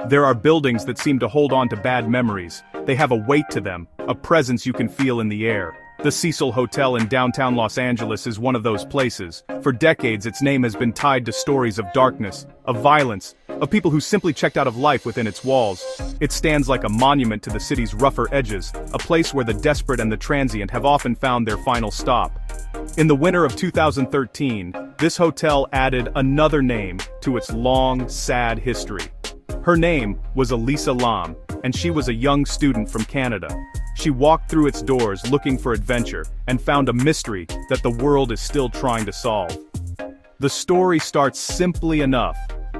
There are buildings that seem to hold on to bad memories. They have a weight to them, a presence you can feel in the air. The Cecil Hotel in downtown Los Angeles is one of those places. For decades, its name has been tied to stories of darkness, of violence, of people who simply checked out of life within its walls. It stands like a monument to the city's rougher edges, a place where the desperate and the transient have often found their final stop. In the winter of 2013, this hotel added another name to its long, sad history. Her name was Elisa, and she was a young student from Canada. She walked through its doors looking for adventure, and found a mystery that the world is still trying to solve. The story starts simply enough: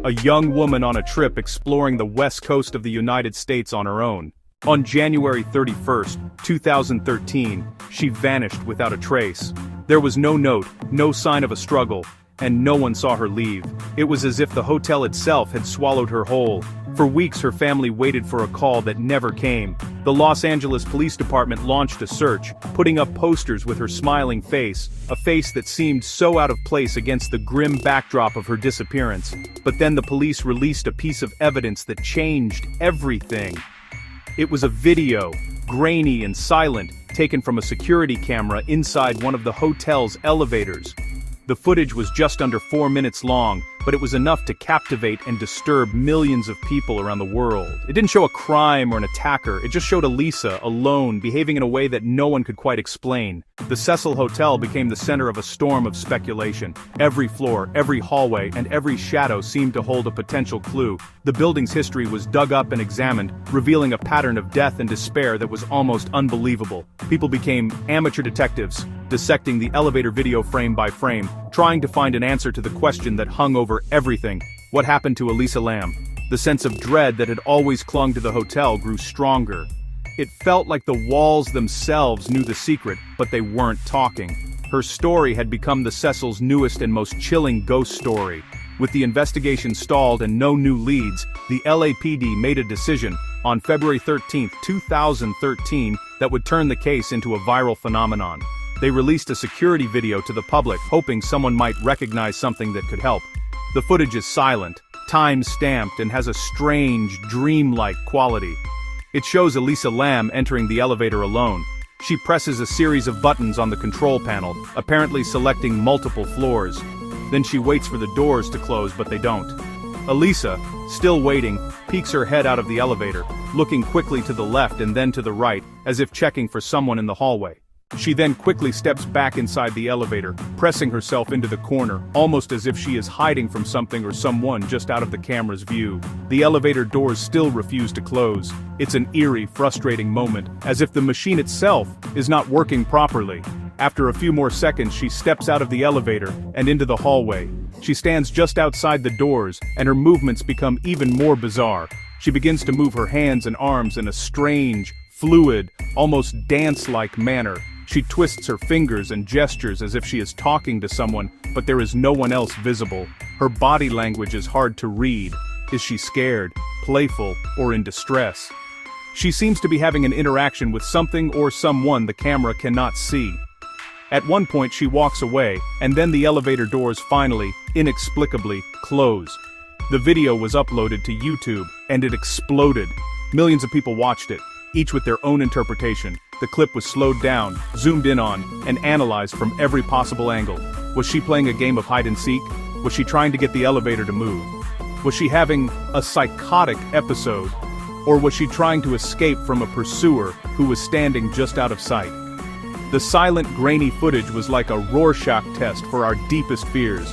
a young woman on a trip exploring the west coast of the United States on her own. On January 31st, 2013, she vanished without a trace. There was no note, no sign of a struggle, and no one saw her leave. It was as if the hotel itself had swallowed her whole. For weeks her family waited for a call that never came. The Los Angeles Police Department launched a search, putting up posters with her smiling face, a face that seemed so out of place against the grim backdrop of her disappearance. But then the police released a piece of evidence that changed everything. It was a video, grainy and silent, taken from a security camera inside one of the hotel's elevators. The footage was just under 4 minutes long, but it was enough to captivate and disturb millions of people around the world. It didn't show a crime or an attacker, it just showed Elisa, alone, behaving in a way that no one could quite explain. The Cecil Hotel became the center of a storm of speculation. Every floor, every hallway, and every shadow seemed to hold a potential clue. The building's history was dug up and examined, revealing a pattern of death and despair that was almost unbelievable. People became amateur detectives, dissecting the elevator video frame by frame, trying to find an answer to the question that hung over everything: what happened to Elisa Lam? The sense of dread that had always clung to the hotel grew stronger. It felt like the walls themselves knew the secret, but they weren't talking. Her story had become the Cecil's newest and most chilling ghost story. With the investigation stalled and no new leads, the LAPD made a decision, on February 13, 2013, that would turn the case into a viral phenomenon. They released a security video to the public, hoping someone might recognize something that could help. The footage is silent, time-stamped, and has a strange, dreamlike quality. It shows Elisa Lam entering the elevator alone. She presses a series of buttons on the control panel, apparently selecting multiple floors. Then she waits for the doors to close, but they don't. Elisa, still waiting, peeks her head out of the elevator, looking quickly to the left and then to the right, as if checking for someone in the hallway. She then quickly steps back inside the elevator, pressing herself into the corner, almost as if she is hiding from something or someone just out of the camera's view. The elevator doors still refuse to close. It's an eerie, frustrating moment, as if the machine itself is not working properly. After a few more seconds, she steps out of the elevator and into the hallway. She stands just outside the doors, and her movements become even more bizarre. She begins to move her hands and arms in a strange, fluid, almost dance-like manner. She twists her fingers and gestures as if she is talking to someone, but there is no one else visible. Her body language is hard to read. Is she scared, playful, or in distress? She seems to be having an interaction with something or someone the camera cannot see. At one point she walks away, and then the elevator doors finally, inexplicably, close. The video was uploaded to YouTube, and it exploded. Millions of people watched it, each with their own interpretation. The clip was slowed down, zoomed in on, and analyzed from every possible angle. Was she playing a game of hide-and-seek? Was she trying to get the elevator to move? Was she having a psychotic episode? Or was she trying to escape from a pursuer who was standing just out of sight? The silent, grainy footage was like a Rorschach test for our deepest fears.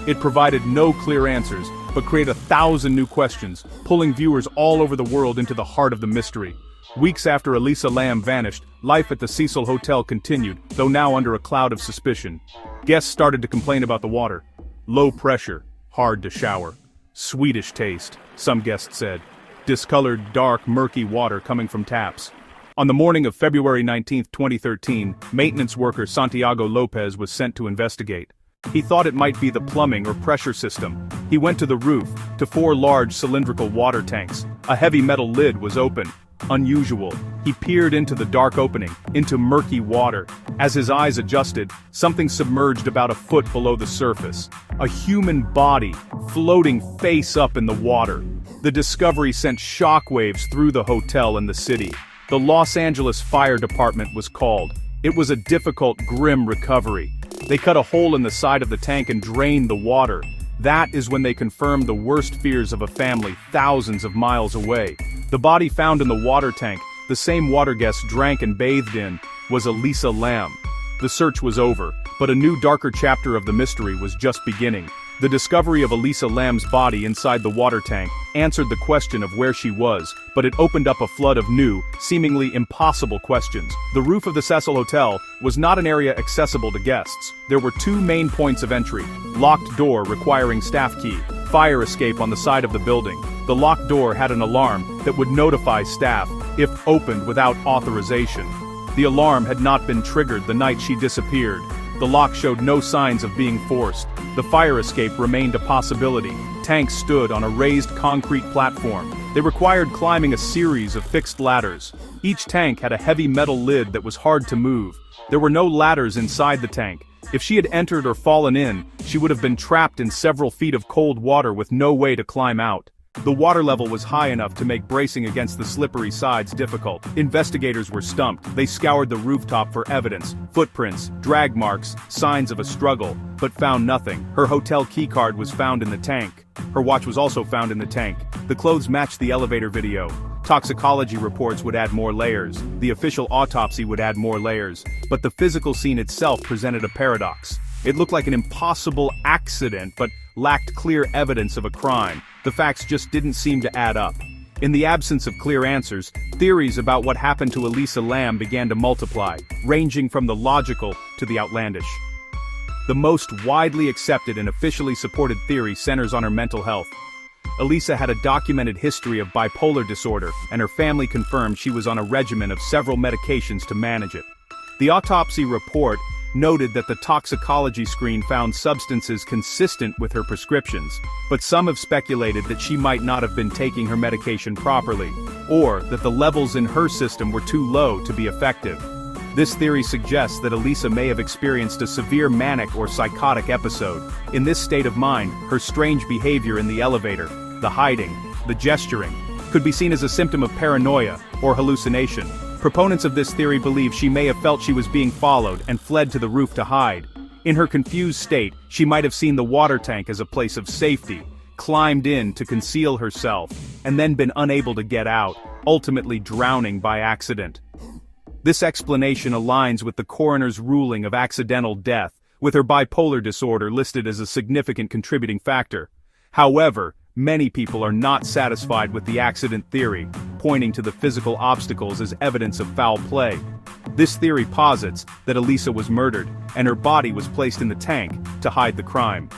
It provided no clear answers, but created 1,000 new questions, pulling viewers all over the world into the heart of the mystery. Weeks after Elisa Lam vanished, life at the Cecil Hotel continued, though now under a cloud of suspicion. Guests started to complain about the water. Low pressure, hard to shower. Swedish taste, some guests said. Discolored, dark, murky water coming from taps. On the morning of February 19, 2013, maintenance worker Santiago Lopez was sent to investigate. He thought it might be the plumbing or pressure system. He went to the roof, to 4 large cylindrical water tanks. A heavy metal lid was open. Unusual. He peered into the dark opening, into murky water. As his eyes adjusted, something submerged about a foot below the surface. A human body, floating face up in the water. The discovery sent shockwaves through the hotel and the city. The Los Angeles Fire Department was called. It was a difficult, grim recovery. They cut a hole in the side of the tank and drained the water. That is when they confirmed the worst fears of a family thousands of miles away. The body found in the water tank, the same water guests drank and bathed in, was Elisa Lam. The search was over, but a new darker chapter of the mystery was just beginning. The discovery of Elisa Lam's body inside the water tank answered the question of where she was, but it opened up a flood of new, seemingly impossible questions. The roof of the Cecil Hotel was not an area accessible to guests. There were two main points of entry: locked door requiring staff key, fire escape on the side of the building. The locked door had an alarm that would notify staff if opened without authorization. The alarm had not been triggered the night she disappeared. The lock showed no signs of being forced. The fire escape remained a possibility. Tanks stood on a raised concrete platform. They required climbing a series of fixed ladders. Each tank had a heavy metal lid that was hard to move. There were no ladders inside the tank. If she had entered or fallen in, she would have been trapped in several feet of cold water with no way to climb out. The water level was high enough to make bracing against the slippery sides difficult. Investigators were stumped. They scoured the rooftop for evidence, footprints, drag marks, signs of a struggle, but found nothing. Her hotel keycard was found in the tank. Her watch was also found in the tank. The clothes matched the elevator video. Toxicology reports would add more layers. The official autopsy would add more layers. But the physical scene itself presented a paradox. It looked like an impossible accident, but lacked clear evidence of a crime. The facts just didn't seem to add up. In the absence of clear answers, theories about what happened to Elisa Lam began to multiply, ranging from the logical to the outlandish. The most widely accepted and officially supported theory centers on her mental health. Elisa had a documented history of bipolar disorder, and her family confirmed she was on a regimen of several medications to manage it. The autopsy report noted that the toxicology screen found substances consistent with her prescriptions, but some have speculated that she might not have been taking her medication properly, or that the levels in her system were too low to be effective. This theory suggests that Elisa may have experienced a severe manic or psychotic episode. In this state of mind, her strange behavior in the elevator, the hiding, the gesturing, could be seen as a symptom of paranoia or hallucination. Proponents of this theory believe she may have felt she was being followed and fled to the roof to hide. In her confused state, she might have seen the water tank as a place of safety, climbed in to conceal herself, and then been unable to get out, ultimately drowning by accident. This explanation aligns with the coroner's ruling of accidental death, with her bipolar disorder listed as a significant contributing factor. However, many people are not satisfied with the accident theory, pointing to the physical obstacles as evidence of foul play. This theory posits that Elisa was murdered, and her body was placed in the tank to hide the crime.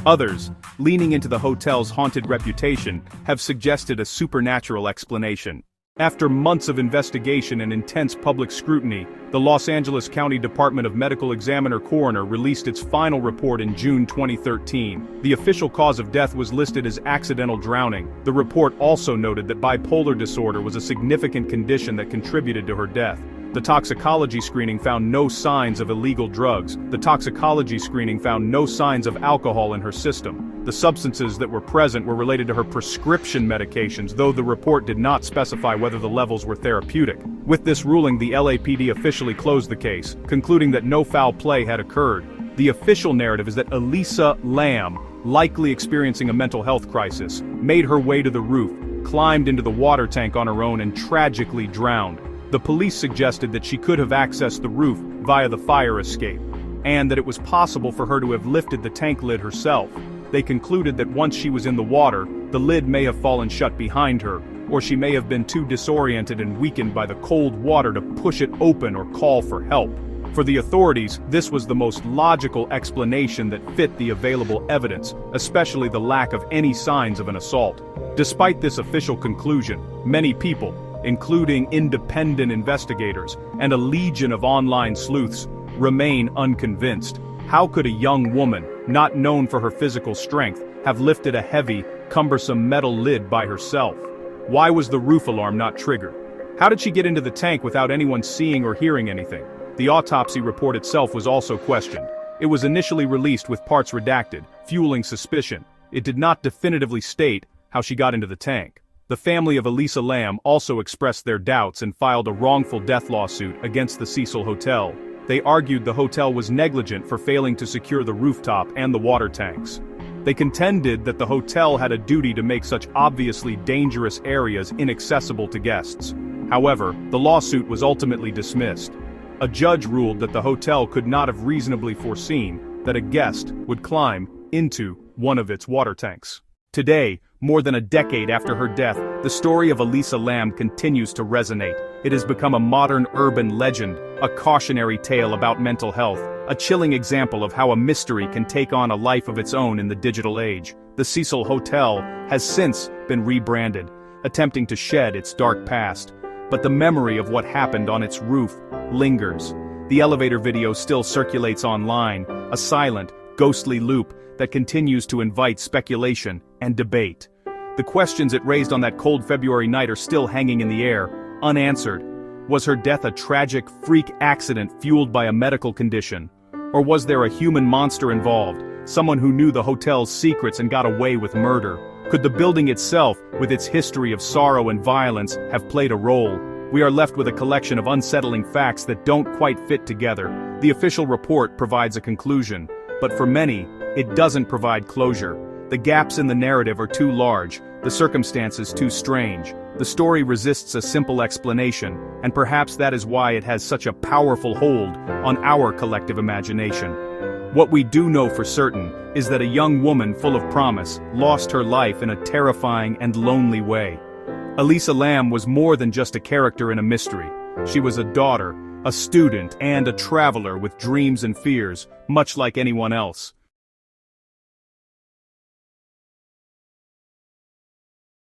Others, leaning into the hotel's haunted reputation, have suggested a supernatural explanation. After months of investigation and intense public scrutiny, the Los Angeles County Department of Medical Examiner Coroner released its final report in June 2013. The official cause of death was listed as accidental drowning. The report also noted that bipolar disorder was a significant condition that contributed to her death. The toxicology screening found no signs of illegal drugs. The toxicology screening found no signs of alcohol in her system. The substances that were present were related to her prescription medications, though the report did not specify whether the levels were therapeutic. With this ruling, the LAPD officially closed the case, concluding that no foul play had occurred. The official narrative is that Elisa Lam, likely experiencing a mental health crisis, made her way to the roof, climbed into the water tank on her own, and tragically drowned. The police suggested that she could have accessed the roof via the fire escape, and that it was possible for her to have lifted the tank lid herself. They concluded that once she was in the water, the lid may have fallen shut behind her, or she may have been too disoriented and weakened by the cold water to push it open or call for help. For the authorities, this was the most logical explanation that fit the available evidence, especially the lack of any signs of an assault. Despite this official conclusion, many people, including independent investigators and a legion of online sleuths, remain unconvinced. How could a young woman, not known for her physical strength, have lifted a heavy, cumbersome metal lid by herself? Why was the roof alarm not triggered? How did she get into the tank without anyone seeing or hearing anything? The autopsy report itself was also questioned. It was initially released with parts redacted, fueling suspicion. It did not definitively state how she got into the tank. The family of Elisa Lamb also expressed their doubts and filed a wrongful death lawsuit against the Cecil Hotel. They argued the hotel was negligent for failing to secure the rooftop and the water tanks. They contended that the hotel had a duty to make such obviously dangerous areas inaccessible to guests. However, the lawsuit was ultimately dismissed. A judge ruled that the hotel could not have reasonably foreseen that a guest would climb into one of its water tanks. Today, more than a decade after her death, the story of Elisa Lamb continues to resonate. It has become a modern urban legend, a cautionary tale about mental health, a chilling example of how a mystery can take on a life of its own in the digital age. The Cecil Hotel has since been rebranded, attempting to shed its dark past. But the memory of what happened on its roof lingers. The elevator video still circulates online, a silent, ghostly loop that continues to invite speculation and debate. The questions it raised on that cold February night are still hanging in the air, unanswered. Was her death a tragic, freak accident fueled by a medical condition? Or was there a human monster involved, someone who knew the hotel's secrets and got away with murder? Could the building itself, with its history of sorrow and violence, have played a role? We are left with a collection of unsettling facts that don't quite fit together. The official report provides a conclusion, but for many, it doesn't provide closure. The gaps in the narrative are too large, the circumstances too strange. The story resists a simple explanation, and perhaps that is why it has such a powerful hold on our collective imagination. What we do know for certain is that a young woman full of promise lost her life in a terrifying and lonely way. Elisa Lamb was more than just a character in a mystery. She was a daughter, a student, and a traveler with dreams and fears, much like anyone else.